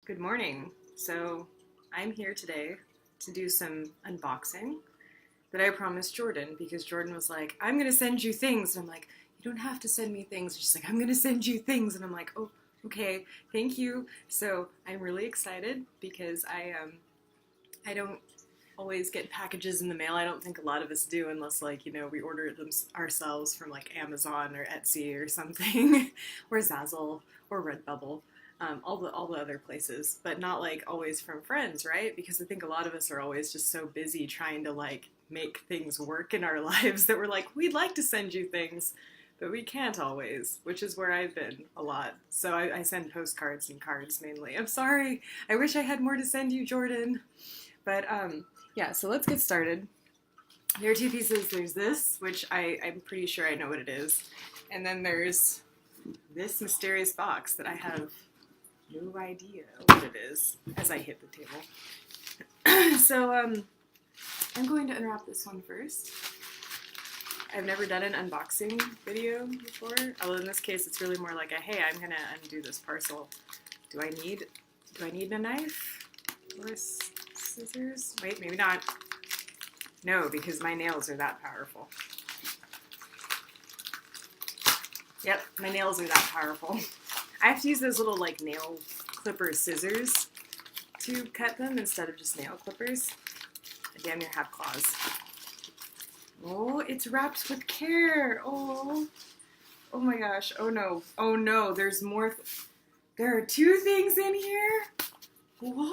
Good morning. So I'm here today to do some unboxing that I promised Jordan because Jordan was like, I'm going to send you things. And I'm like, you don't have to send me things. She's like, I'm going to send you things. And I'm like, oh, okay, thank you. So I'm really excited because I don't always get packages in the mail. I don't think a lot of us do unless we order them ourselves from like Amazon or Etsy or something or Zazzle or Redbubble. All the other places, but not like always from friends, right? Because I think a lot of us are always just so busy trying to like make things work in our lives that we're like, we'd like to send you things, but we can't always, which is where I've been a lot. So I send postcards and cards mainly. I'm sorry. I wish I had more to send you, Jordan. But yeah, so let's get started. There are two pieces. There's this, which I'm pretty sure I know what it is. And then there's this mysterious box that I have no idea what it is as I hit the table. So I'm going to unwrap this one first. I've never done an unboxing video before, although in this case it's really more like a, hey, I'm gonna undo this parcel. Do I need a knife or scissors? Wait, maybe not. No, because my nails are that powerful. Yep, my nails are that powerful. I have to use those little like nail clipper scissors to cut them instead of just nail clippers. I damn near have claws. Oh, it's wrapped with care. Oh my gosh. Oh no, there's more. There are two things in here? What?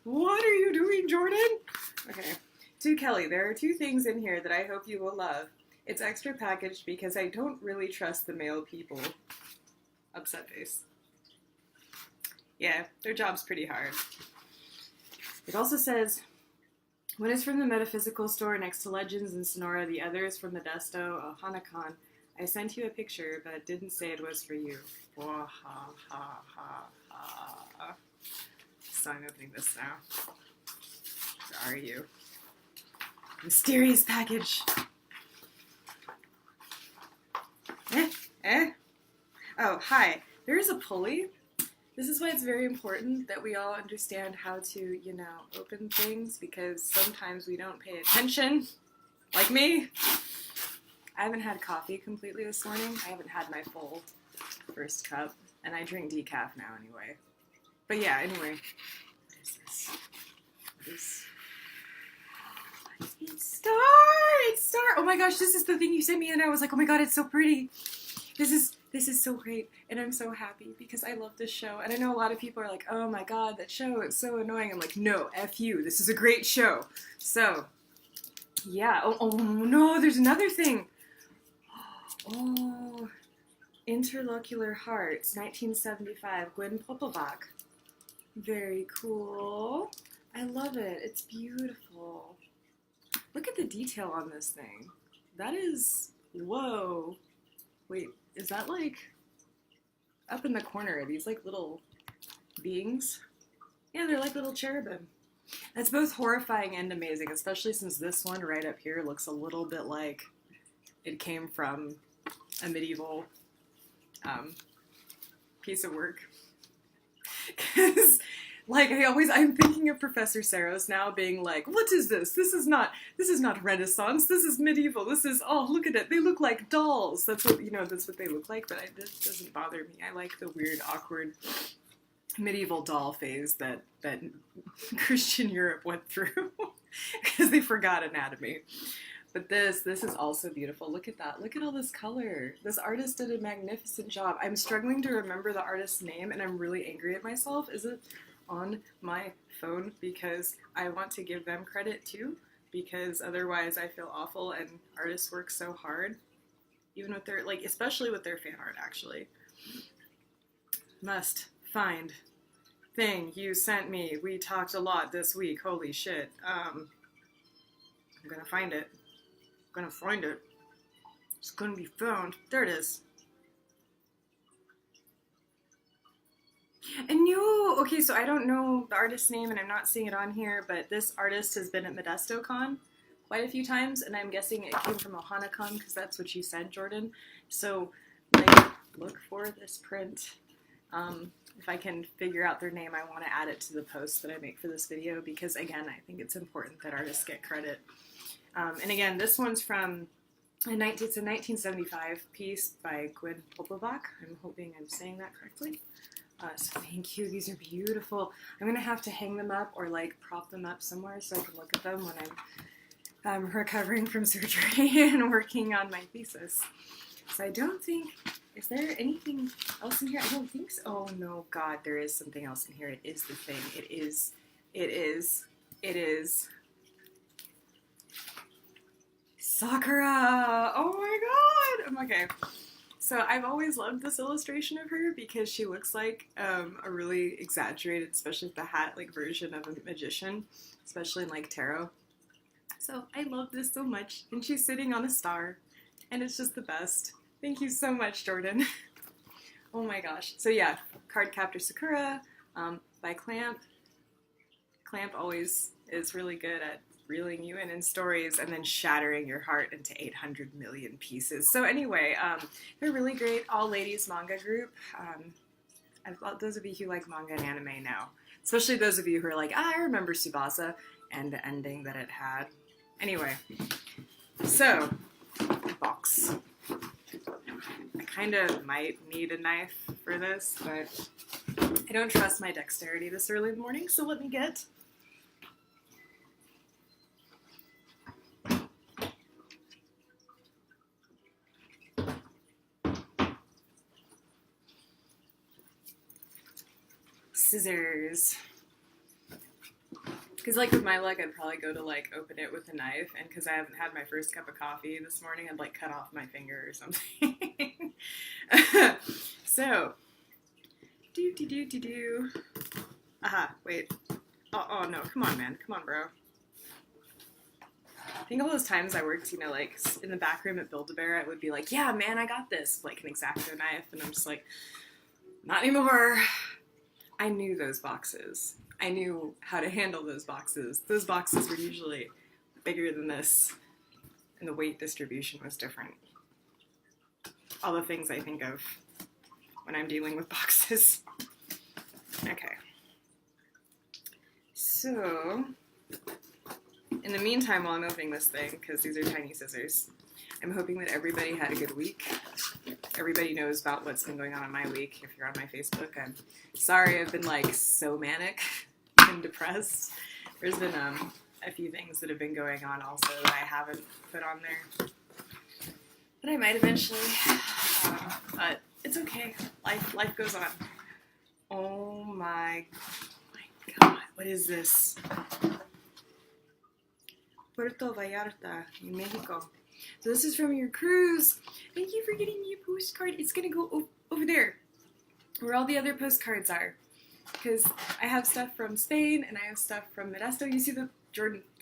What are you doing, Jordan? Okay, to Kelly, there are two things in here that I hope you will love. It's extra packaged because I don't really trust the mail people. Upset face. Yeah, their job's pretty hard. It also says, one is from the metaphysical store next to Legends in Sonora, the other is from Modesto, Hon I. I sent you a picture, but didn't say it was for you. Wah, ha, ha, ha, ha. So I'm opening this now. Where are you? Mysterious package. Oh, hi. There is a pulley. This is why it's very important that we all understand how to, open things, because sometimes we don't pay attention, like me. I haven't had coffee completely this morning. I haven't had my full first cup, and I drink decaf now anyway. But yeah, anyway. What is this? What is... It's Star! It's Star! Oh my gosh, this is the thing you sent me, and I was like, oh my god, it's so pretty. This is so great, and I'm so happy because I love this show. And I know a lot of people are like, oh my god, that show is so annoying. I'm like, no, F you. This is a great show. So, yeah. Oh no, there's another thing. Oh, Interlocular Hearts, 1975, Gwen Popovac. Very cool. I love it. It's beautiful. Look at the detail on this thing. That is, whoa. Wait, is that like up in the corner? Are these like little beings? Yeah, they're like little cherubim. That's both horrifying and amazing, especially since this one right up here looks a little bit like it came from a medieval piece of work. Because I'm thinking of Professor Saros now being like, what is this? This is not Renaissance. This is medieval. This is, oh, look at it. They look like dolls. That's what they look like, but it doesn't bother me. I like the weird, awkward medieval doll phase that Christian Europe went through because they forgot anatomy. But this is also beautiful. Look at that. Look at all this color. This artist did a magnificent job. I'm struggling to remember the artist's name, and I'm really angry at myself. Is it on my phone? Because I want to give them credit too, because otherwise I feel awful, and artists work so hard. Even with their, especially with their fan art, actually. Must find thing you sent me. We talked a lot this week. Holy shit. I'm gonna find it. It's gonna be found. There it is. And okay, so I don't know the artist's name, and I'm not seeing it on here, but this artist has been at Modesto Con quite a few times, and I'm guessing it came from Hon I, because that's what you said, Jordan. So, look for this print. if I can figure out their name, I want to add it to the post that I make for this video because, again, I think it's important that artists get credit. And again, this one's from it's a 1975 piece by Gwen Popovac. I'm hoping I'm saying that correctly. So thank you. These are beautiful. I'm going to have to hang them up or like prop them up somewhere so I can look at them when I'm recovering from surgery and working on my thesis. So I don't think, is there anything else in here? I don't think so. Oh no, God, there is something else in here. It is the thing. It is Sakura! Oh my God! Okay. So I've always loved this illustration of her because she looks like a really exaggerated, especially with the hat, like version of a magician, especially in like tarot. So I love this so much. And she's sitting on a star and it's just the best. Thank you so much, Jordan. Oh my gosh. So yeah, Card Captor Sakura by Clamp. Clamp always is really good at reeling you in stories and then shattering your heart into 800 million pieces. So anyway, they're really great all-ladies manga group. Those of you who like manga and anime know, especially those of you who are like, I remember Tsubasa and the ending that it had. Anyway, so, box. I kind of might need a knife for this, but I don't trust my dexterity this early in the morning, so let me get scissors. Because like with my luck, I'd probably go to like open it with a knife, and because I haven't had my first cup of coffee this morning, I'd like cut off my finger or something. So, aha, wait. Oh no, come on, man. Come on, bro. I think all those times I worked, you know, like in the back room at Build-A-Bear, I would be like, yeah, man, I got this, like an X-Acto knife, and I'm just like, not anymore. I knew those boxes. I knew how to handle those boxes. Those boxes were usually bigger than this, and the weight distribution was different. All the things I think of when I'm dealing with boxes. Okay. So, in the meantime, while I'm opening this thing, because these are tiny scissors, I'm hoping that everybody had a good week. Everybody knows about what's been going on in my week. If you're on my Facebook, I'm sorry I've been like so manic and depressed. There's been a few things that have been going on also that I haven't put on there. But I might eventually. But it's okay. Life goes on. Oh my God. What is this? Puerto Vallarta, in Mexico. So this is from your cruise. Thank you for getting me a postcard. It's going to go over there, where all the other postcards are. Because I have stuff from Spain, and I have stuff from Modesto. You see the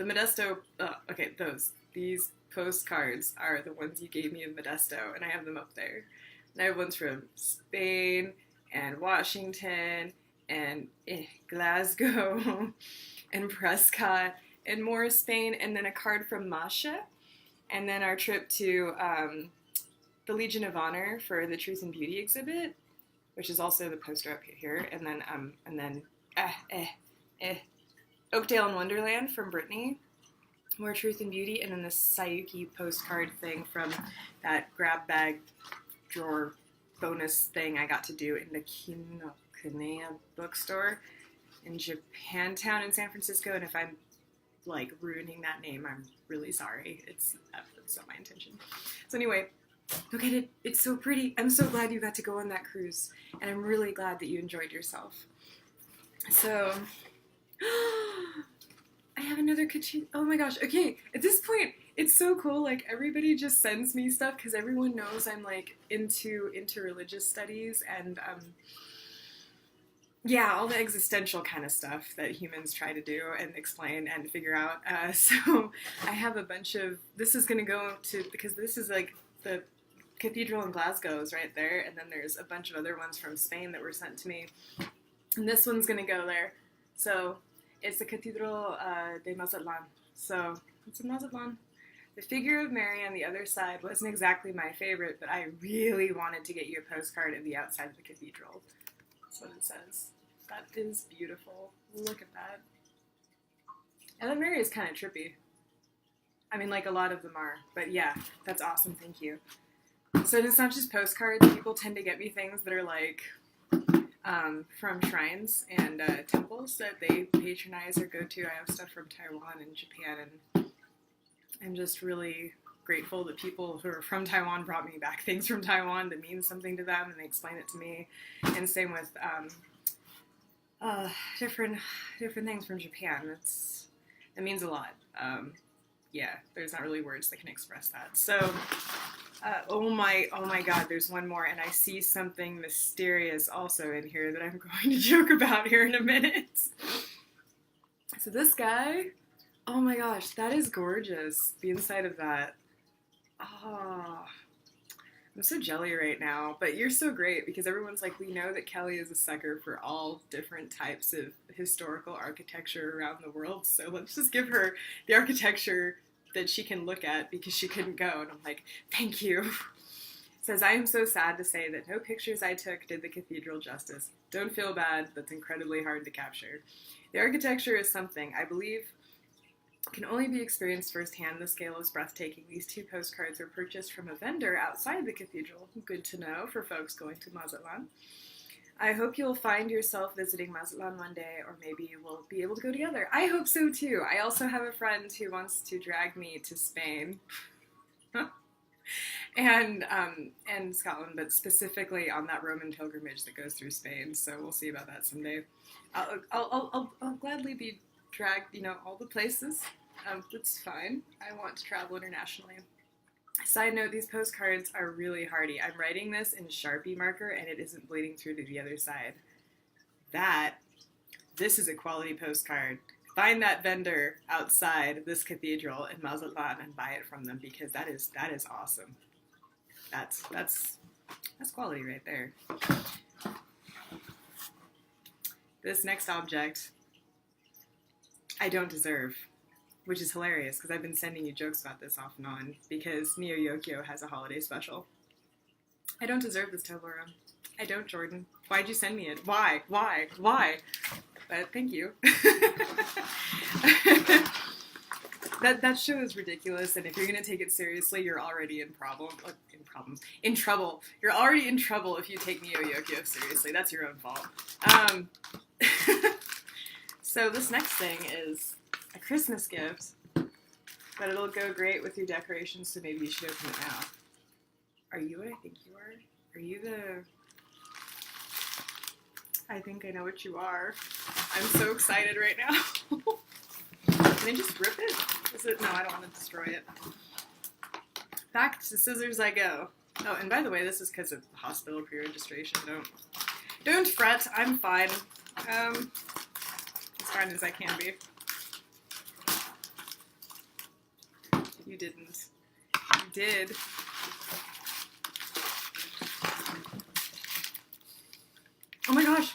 Modesto, okay, these postcards are the ones you gave me in Modesto, and I have them up there. And I have ones from Spain, and Washington, and Glasgow, and Prescott, and more Spain, and then a card from Masha. And then our trip to the Legion of Honor for the Truth and Beauty exhibit, which is also the poster up here. And then Oakdale and Wonderland from Brittany, more Truth and Beauty. And then the Sayuki postcard thing from that grab bag drawer bonus thing I got to do in the Kinokuniya bookstore in Japantown in San Francisco. And if I'm like ruining that name, I'm really sorry. That's not my intention. So anyway, look at it. It's so pretty. I'm so glad you got to go on that cruise, and I'm really glad that you enjoyed yourself. So I have another Kachi. Oh my gosh. Okay, at this point, it's so cool. Like everybody just sends me stuff because everyone knows I'm like into religious studies and yeah, all the existential kind of stuff that humans try to do and explain and figure out. So I have a bunch of, this is going to go to, because this is like the cathedral in Glasgow is right there, and then there's a bunch of other ones from Spain that were sent to me. And this one's going to go there. So it's the Cathedral de Mazatlan. So it's in Mazatlan. The figure of Mary on the other side wasn't exactly my favorite, but I really wanted to get you a postcard of the outside of the cathedral. That's what it says. That is beautiful. Look at that. Ella Mary is kind of trippy. I mean, like a lot of them are. But yeah, that's awesome. Thank you. So it's not just postcards. People tend to get me things that are like from shrines and temples that they patronize or go to. I have stuff from Taiwan and Japan, and I'm just really grateful that people who are from Taiwan brought me back things from Taiwan that mean something to them, and they explain it to me. And same with different things from Japan. It means a lot. Yeah, there's not really words that can express that. So, oh my God, there's one more, and I see something mysterious also in here that I'm going to joke about here in a minute. So this guy, oh my gosh, that is gorgeous. The inside of that. Oh, I'm so jelly right now, but you're so great because everyone's like, we know that Kelly is a sucker for all different types of historical architecture around the world, so let's just give her the architecture that she can look at because she couldn't go. And I'm like, thank you. It says, I am so sad to say that no pictures I took did the cathedral justice. Don't feel bad, that's incredibly hard to capture. The architecture is something I believe can only be experienced firsthand. The scale is breathtaking. These 2 postcards were purchased from a vendor outside the cathedral. Good to know for folks going to Mazatlan. I hope you'll find yourself visiting Mazatlan one day, or maybe we'll be able to go together. I hope so too. I also have a friend who wants to drag me to Spain and Scotland, but specifically on that Roman pilgrimage that goes through Spain. So we'll see about that someday. I'll gladly be dragged, all the places. That's fine. I want to travel internationally. Side note, these postcards are really hardy. I'm writing this in Sharpie marker and it isn't bleeding through to the other side. This is a quality postcard. Find that vendor outside this cathedral in Mazatlan and buy it from them because that is awesome. That's quality right there. This next object I don't deserve, which is hilarious because I've been sending you jokes about this off and on because Neo Yokio has a holiday special. I don't deserve this Toblerone. I don't, Jordan. Why'd you send me it? Why? But thank you. That show is ridiculous, and if you're gonna take it seriously, you're already in trouble. You're already in trouble if you take Neo Yokio seriously. That's your own fault. So this next thing is a Christmas gift, but it'll go great with your decorations, so maybe you should open it now. Are you what I think you are? Are you the... I think I know what you are. I'm so excited right now. Can I just rip it? No, I don't want to destroy it. Back to scissors I go. Oh, and by the way, this is because of hospital pre-registration. Don't fret, I'm fine. As fine as I can be. You didn't. You did. Oh my gosh!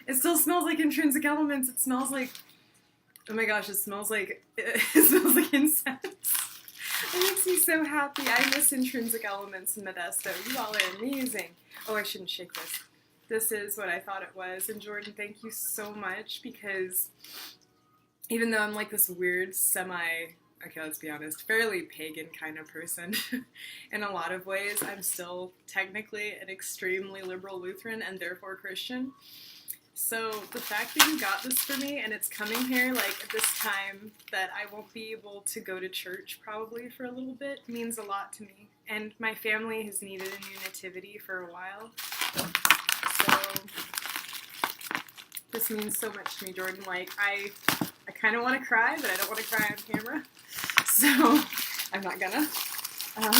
It still smells like Intrinsic Elements. It smells like... Oh my gosh, it smells like incense. It makes me so happy. I miss Intrinsic Elements in Modesto. You all are amazing. Oh, I shouldn't shake this. This is what I thought it was. And Jordan, thank you so much because even though I'm like this weird okay, let's be honest, fairly pagan kind of person in a lot of ways, I'm still technically an extremely liberal Lutheran and therefore Christian. So the fact that you got this for me and it's coming here like at this time that I won't be able to go to church probably for a little bit means a lot to me. And my family has needed a new nativity for a while. So this means so much to me, Jordan. Like I kind of want to cry, but I don't want to cry on camera. So I'm not gonna. Oh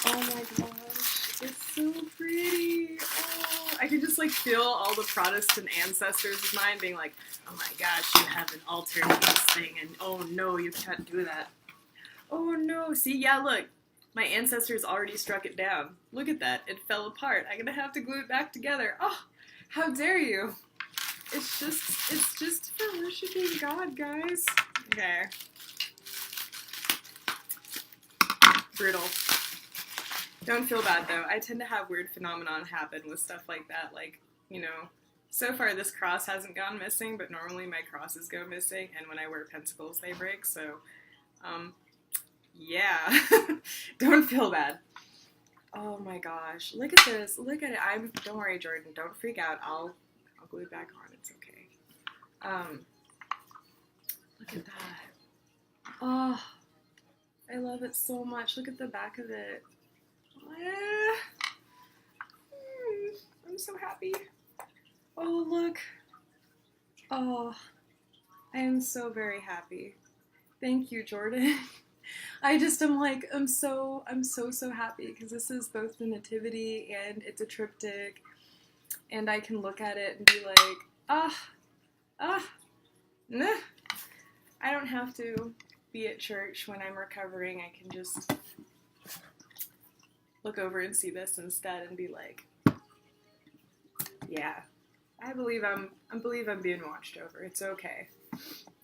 my gosh, it's so pretty. Oh, I can just like feel all the Protestant ancestors of mine being like, oh my gosh, you haven't altered this thing, and oh no, you can't do that. Oh no, see, yeah, look, my ancestors already struck it down. Look at that, it fell apart. I'm gonna have to glue it back together. Oh, how dare you? It's just for worshiping God, guys. Okay. Brutal. Don't feel bad though. I tend to have weird phenomenon happen with stuff like that. Like you know, so far this cross hasn't gone missing, but normally my crosses go missing, and when I wear pentacles, they break, so, yeah. Don't feel bad. Oh my gosh, look at this, look at it. Don't worry, Jordan, don't freak out. I'll glue it back on, it's okay. Look at that. Oh, I love it so much. Look at the back of it. I'm so happy. Oh, look. Oh, I am so very happy. Thank you, Jordan. I'm so happy because this is both the nativity and it's a triptych, and I can look at it and be like, nah. I don't have to be at church when I'm recovering. I can just look over and see this instead and be like, yeah, I believe I'm being watched over. It's okay.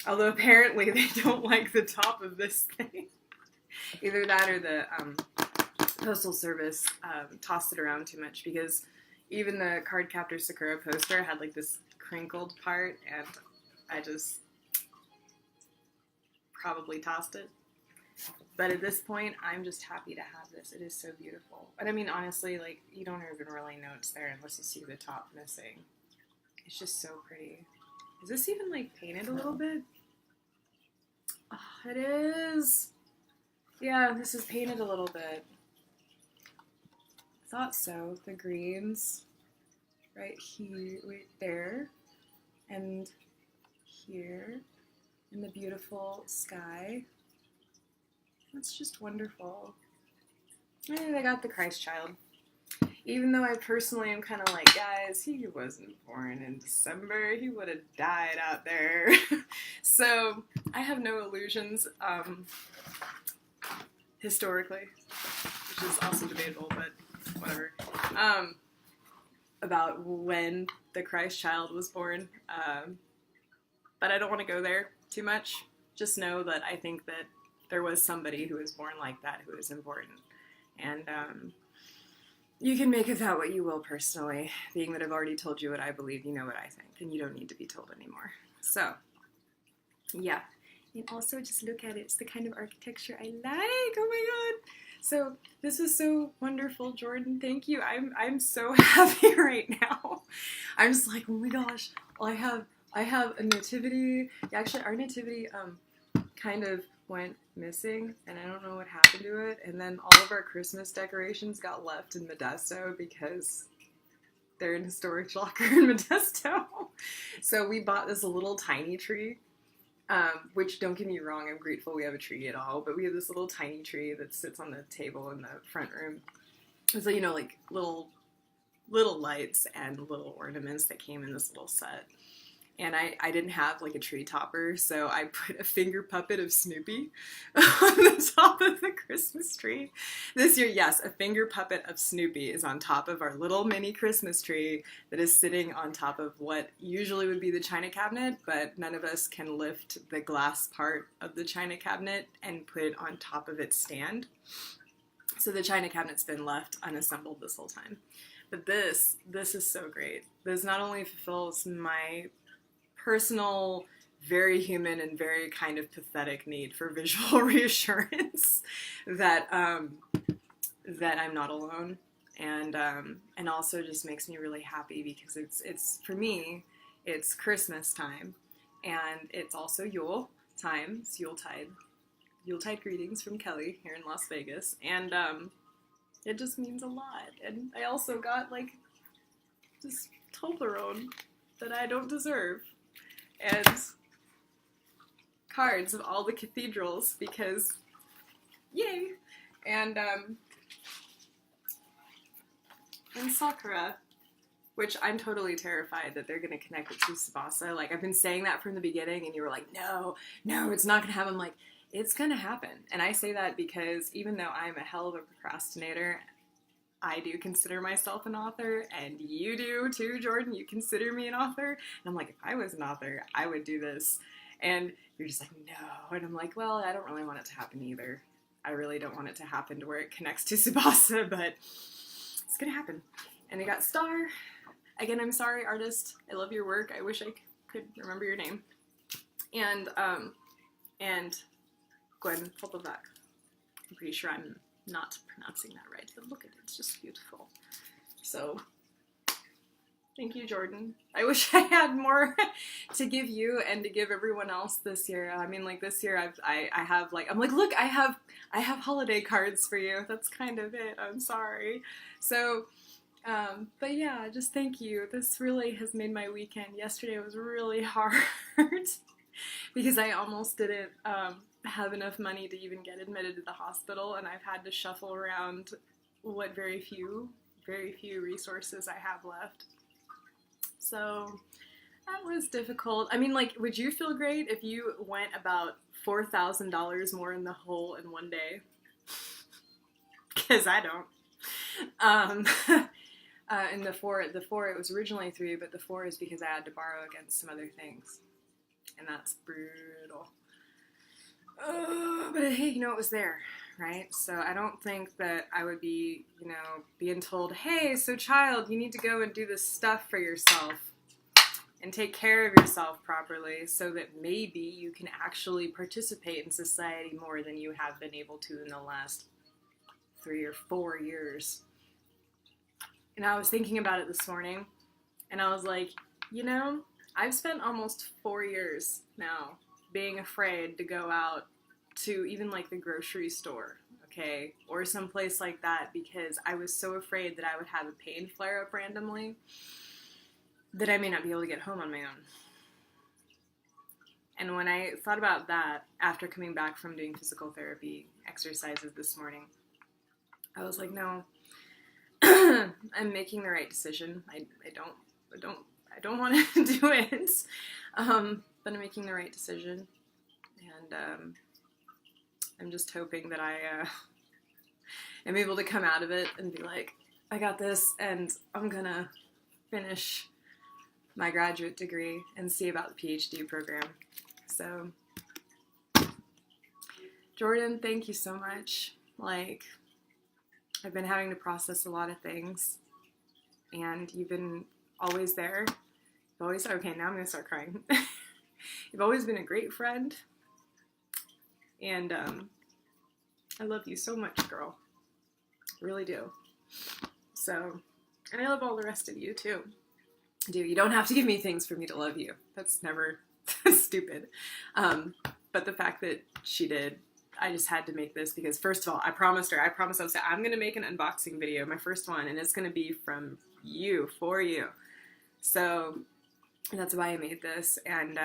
Although apparently they don't like the top of this thing. Either that or the Postal Service tossed it around too much, because even the Cardcaptor Sakura poster had like this crinkled part, and I just probably tossed it. But at this point, I'm just happy to have this. It is so beautiful. And I mean, honestly, like, you don't even really know it's there unless you see the top missing. It's just so pretty. Is this even, like, painted a little bit? Oh, it is. Yeah, this is painted a little bit. I thought so. The greens right here, right there, and here, and the beautiful sky. It's just wonderful. And I got the Christ child. Even though I personally am kind of like, guys, he wasn't born in December. He would have died out there. So I have no illusions, historically, which is also debatable, but whatever, about when the Christ child was born. But I don't want to go there too much. Just know that I think that there was somebody who was born like that who is important. And you can make of that what you will personally. Being that I've already told you what I believe, you know what I think, and you don't need to be told anymore. So, yeah. And also just look at it. It's the kind of architecture I like. Oh my god. So this was so wonderful, Jordan. Thank you. I'm so happy right now. I'm just like, oh my gosh. Well, I have a nativity. Actually, our nativity kind of went missing, and I don't know what happened to it. And then all of our Christmas decorations got left in Modesto because they're in storage locker in Modesto. So we bought this little tiny tree, which, don't get me wrong, I'm grateful we have a tree at all, but we have this little tiny tree that sits on the table in the front room. So, you know, like little lights and little ornaments that came in this little set. And I didn't have like a tree topper, so I put a finger puppet of Snoopy on the top of the Christmas tree. This year, yes, a finger puppet of Snoopy is on top of our little mini Christmas tree that is sitting on top of what usually would be the china cabinet, but none of us can lift the glass part of the china cabinet and put it on top of its stand. So the china cabinet's been left unassembled this whole time. But this is so great. This not only fulfills my personal, very human, and very kind of pathetic need for visual reassurance that that I'm not alone, and also just makes me really happy because it's for me, it's Christmas time, and it's also Yule time. It's Yuletide greetings from Kelly here in Las Vegas, and it just means a lot. And I also got like this Toblerone that I don't deserve, and cards of all the cathedrals because yay, and Sakura, which I'm totally terrified that they're going to connect it to Tsubasa. Like, I've been saying that from the beginning, and you were like, no, it's not going to happen. I'm like, it's going to happen. And I say that because even though I'm a hell of a procrastinator, I do consider myself an author, and you do too, Jordan. You consider me an author. And I'm like, if I was an author, I would do this. And you're just like, no. And I'm like, well, I don't really want it to happen either. I really don't want it to happen to where it connects to Tsubasa, but it's going to happen. And I got Star. again, I'm sorry, artist. I love your work. I wish I could remember your name. And Gwen Popovac. I'm pretty sure I'm not pronouncing that right, but look at it. It's just beautiful. So, thank you, Jordan. I wish I had more to give you and to give everyone else this year. I mean, like, this year I have, like, I'm like, look, I have holiday cards for you. That's kind of it. I'm sorry. So, but yeah, just thank you. This really has made my weekend. Yesterday was really hard because I almost didn't have enough money to even get admitted to the hospital, and I've had to shuffle around what very few resources I have left. So that was difficult. I mean, like, would you feel great if you went about $4,000 more in the hole in one day? Because I don't. And the four, it was originally 3, but the 4 is because I had to borrow against some other things. And that's brutal. But hey, you know, it was there, right? So I don't think that I would be, you know, being told, hey, so child, you need to go and do this stuff for yourself and take care of yourself properly so that maybe you can actually participate in society more than you have been able to in the last 3 or 4 years. And I was thinking about it this morning, and I was like, you know, I've spent almost 4 years now being afraid to go out to even like the grocery store, okay, or someplace like that, because I was so afraid that I would have a pain flare up randomly that I may not be able to get home on my own. And when I thought about that after coming back from doing physical therapy exercises this morning, I was like, no, I'm making the right decision. I don't want to do it, but I'm making the right decision, and I'm just hoping that I am able to come out of it and be like, I got this, and I'm gonna finish my graduate degree and see about the PhD program. So, Jordan, thank you so much. Like, I've been having to process a lot of things, and you've been always there. You've always, okay, now I'm gonna start crying. You've always been a great friend, and I love you so much, girl. I really do. So, and I love all the rest of you too. You don't have to give me things for me to love you. That's never stupid. But the fact that she did, I just had to make this because, first of all, I promised I would say, I'm going to make an unboxing video, my first one, and it's going to be from you, for you. So that's why I made this. And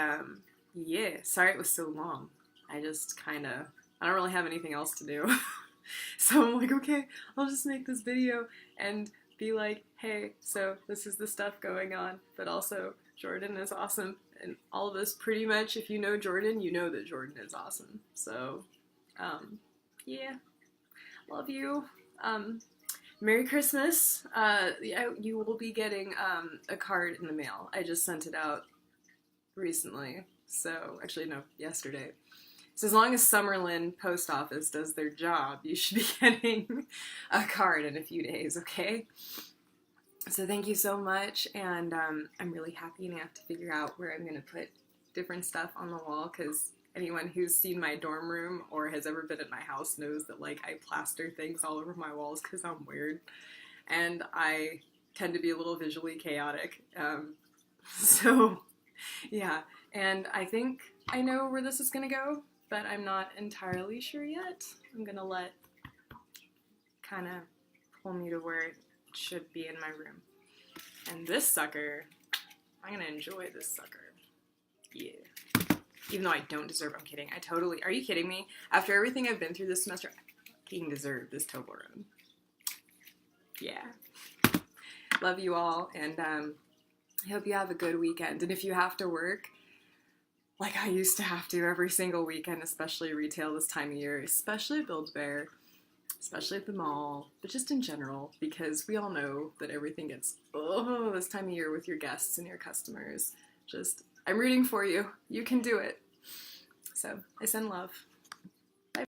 yeah, sorry it was so long. I just kind of, I don't really have anything else to do. So I'm like, okay, I'll just make this video and be like, hey, so this is the stuff going on, but also Jordan is awesome. And all of us, pretty much, if you know Jordan, you know that Jordan is awesome. So, yeah, love you. Merry Christmas. You will be getting a card in the mail. I just sent it out recently. So, actually, no, yesterday. So as long as Summerlin Post Office does their job, you should be getting a card in a few days, okay? So thank you so much, and I'm really happy now to figure out where I'm going to put different stuff on the wall, because anyone who's seen my dorm room or has ever been at my house knows that, like, I plaster things all over my walls because I'm weird, and I tend to be a little visually chaotic. So, yeah, and I think I know where this is going to go, but I'm not entirely sure yet. I'm going to let kind of pull me to where it should be in my room. And this sucker, I'm going to enjoy this sucker. Yeah. Even though I don't deserve, I'm kidding. Are you kidding me? After everything I've been through this semester, I fucking deserve this Toblerone. Yeah. Love you all, and I hope you have a good weekend. And if you have to work, like I used to have to every single weekend, especially retail this time of year, especially at Build-A-Bear, especially at the mall, but just in general, because we all know that everything gets, this time of year with your guests and your customers. Just, I'm rooting for you. You can do it. So, I send love.